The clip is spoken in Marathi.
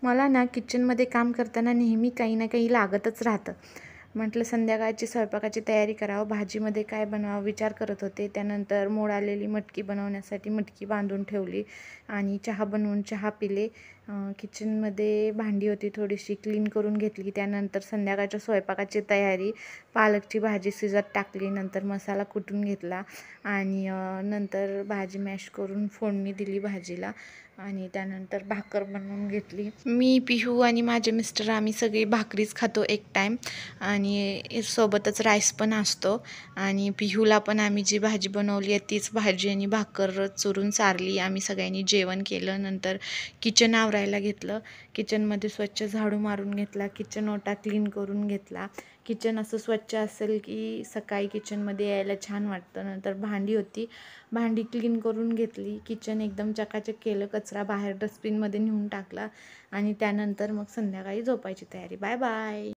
मला ना किचनमध्ये काम करताना नेहमी काही ना काही लागतच राहतं. म्हटलं संध्याकाळची स्वयंपाकाची तयारी करावं, भाजीमध्ये काय बनवावं विचार करत होते. त्यानंतर मोड आलेली मटकी बनवण्यासाठी मटकी बांधून ठेवली आणि चहा बनवून चहा पिले. किचनमध्ये भांडी होती थोडीशी क्लीन करून घेतली. त्यानंतर संध्याकाळच्या स्वयंपाकाची तयारी, पालकची भाजी शिजत टाकली, नंतर मसाला कुटून घेतला आणि नंतर भाजी मॅश करून फोडणी दिली भाजीला आणि त्यानंतर भाकर बनवून घेतली. मी, पिहू आणि माझे मिस्टर आम्ही सगळे भाकरीच खातो एक टाईम आणि सोबतच राईस पण असतो. आणि पिहूला पण आम्ही जी भाजी बनवली आहे तीच भाजी आणि भाकर चुरून चारली. आम्ही सगळ्यांनी जेवण केलं. नंतर किचन आवरायला घेतलं. किचनमध्ये स्वच्छ झाडू मारून घेतला, किचन ओटा क्लीन करून घेतला. किचन असं स्वच्छ असेल की सकाळी किचनमध्ये यायला छान वाटतं. नंतर भांडी होती, भांडी क्लीन करून घेतली. किचन एकदम चकाचक केलं, कचरा बाहेर डस्टबिनमध्ये नेऊन टाकला आणि त्यानंतर मग संध्याकाळी झोपायची तयारी. Bye bye.